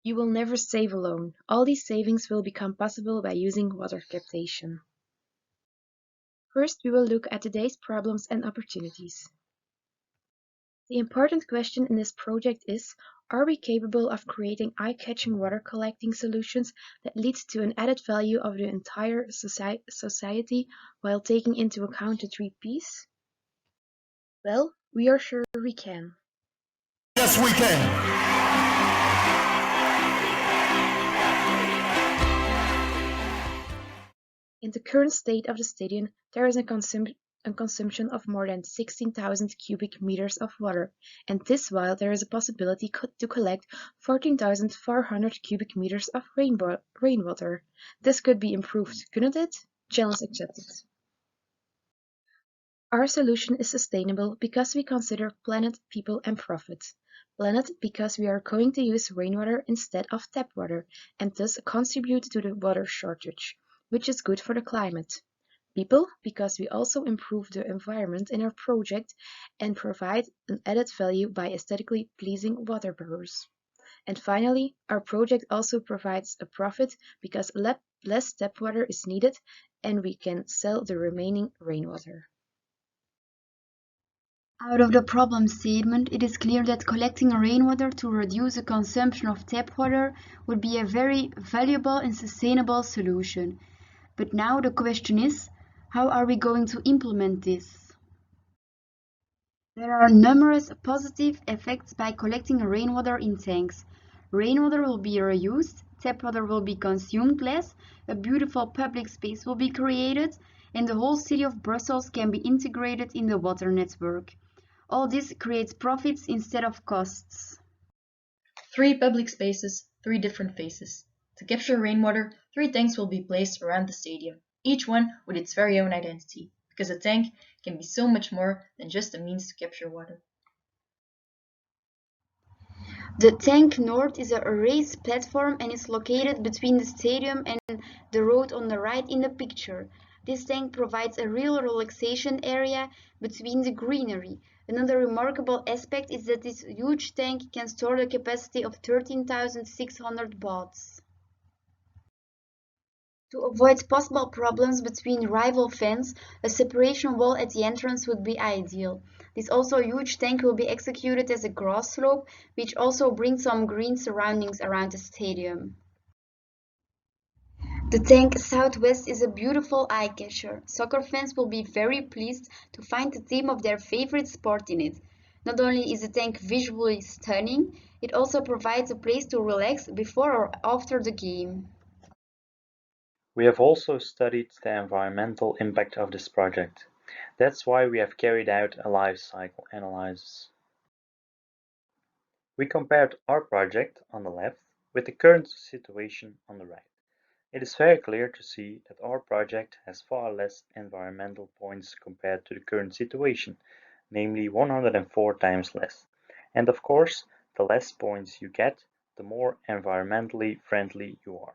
You will never save alone. All these savings will become possible by using water captation. First, we will look at today's problems and opportunities. The important question in this project is, are we capable of creating eye-catching water collecting solutions that lead to an added value of the entire society while taking into account the 3 Ps? Well, we are sure we can. Yes, we can. In the current state of the stadium, there is a consumption of more than 16,000 cubic meters of water, and this while there is a possibility to collect 14,400 cubic meters of rainwater. This could be improved, couldn't it? Challenge accepted. Our solution is sustainable because we consider planet, people and profit. Planet because we are going to use rainwater instead of tap water and thus contribute to the water shortage, which is good for the climate. People, because we also improve the environment in our project and provide an added value by aesthetically pleasing water bores. And finally, our project also provides a profit because less tap water is needed and we can sell the remaining rainwater. Out of the problem statement, it is clear that collecting rainwater to reduce the consumption of tap water would be a very valuable and sustainable solution. But now the question is, how are we going to implement this? There are numerous positive effects by collecting rainwater in tanks. Rainwater will be reused, tap water will be consumed less, a beautiful public space will be created, and the whole city of Brussels can be integrated in the water network. All this creates profits instead of costs. 3 public spaces, 3 different phases. To capture rainwater, 3 tanks will be placed around the stadium, each one with its very own identity, because a tank can be so much more than just a means to capture water. The tank north is a raised platform and is located between the stadium and the road on the right in the picture. This tank provides a real relaxation area between the greenery. Another remarkable aspect is that this huge tank can store the capacity of 13,600 baths. To avoid possible problems between rival fans, a separation wall at the entrance would be ideal. This also huge tank will be executed as a grass slope, which also brings some green surroundings around the stadium. The tank southwest is a beautiful eye-catcher. Soccer fans will be very pleased to find the team of their favorite sport in it. Not only is the tank visually stunning, it also provides a place to relax before or after the game. We have also studied the environmental impact of this project. That's why we have carried out a life cycle analysis. We compared our project on the left with the current situation on the right. It is very clear to see that our project has far less environmental points compared to the current situation, namely 104 times less. And of course, the less points you get, the more environmentally friendly you are.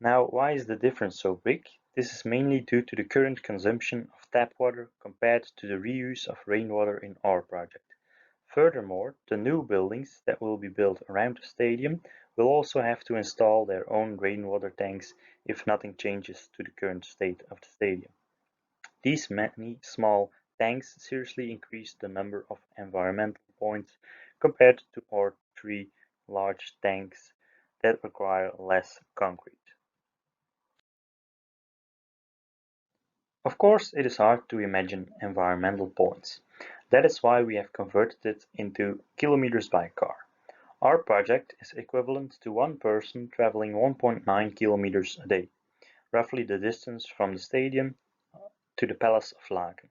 Now, why is the difference so big? This is mainly due to the current consumption of tap water compared to the reuse of rainwater in our project. Furthermore, the new buildings that will be built around the stadium will also have to install their own rainwater tanks if nothing changes to the current state of the stadium. These many small tanks seriously increase the number of environmental points compared to our 3 large tanks that require less concrete. Of course, it is hard to imagine environmental points. That is why we have converted it into kilometers by car. Our project is equivalent to one person traveling 1.9 kilometers a day, roughly the distance from the stadium to the Palace of Laken.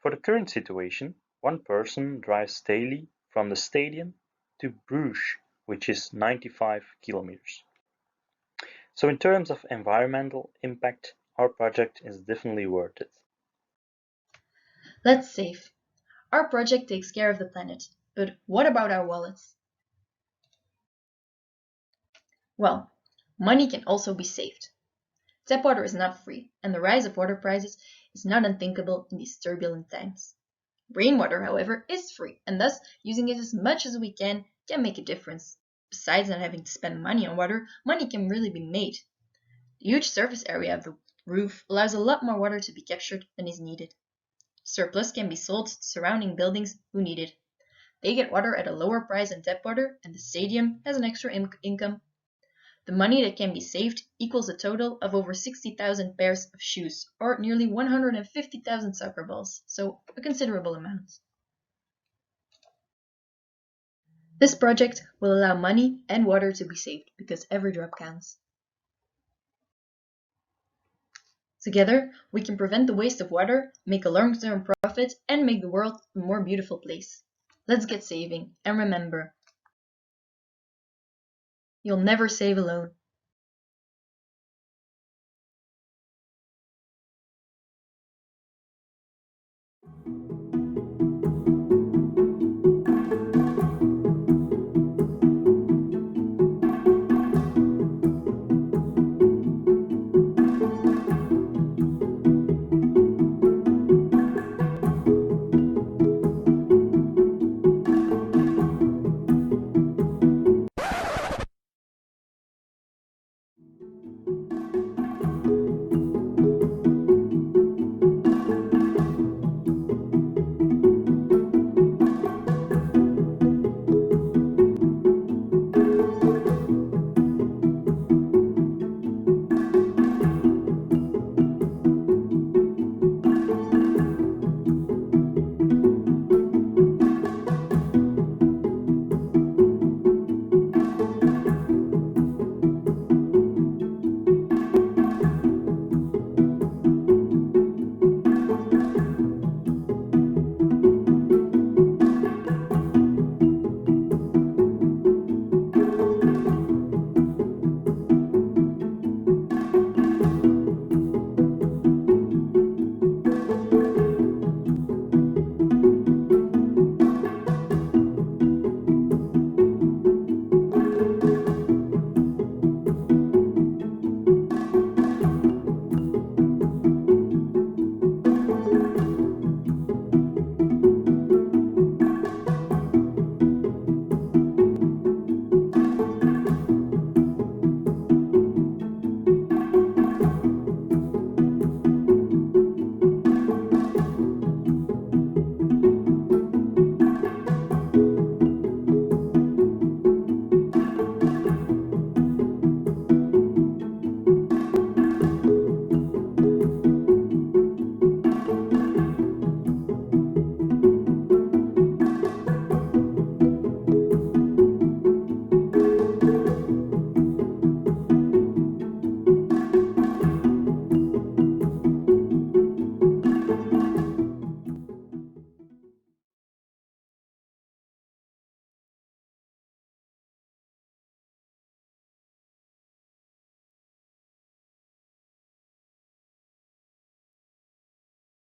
For the current situation, one person drives daily from the stadium to Bruges, which is 95 kilometers. So in terms of environmental impact, our project is definitely worth it. Let's save. Our project takes care of the planet, but what about our wallets? Well, money can also be saved. Tap water is not free, and the rise of water prices is not unthinkable in these turbulent times. Rainwater, however, is free, and thus using it as much as we can make a difference. Besides not having to spend money on water, money can really be made. The huge surface area of the roof allows a lot more water to be captured than is needed. Surplus can be sold to surrounding buildings who need it. They get water at a lower price than tap water, and the stadium has an extra income. The money that can be saved equals a total of over 60,000 pairs of shoes, or nearly 150,000 soccer balls, so a considerable amount. This project will allow money and water to be saved, because every drop counts. Together, we can prevent the waste of water, make a long-term profit, and make the world a more beautiful place. Let's get saving, and remember, you'll never save alone.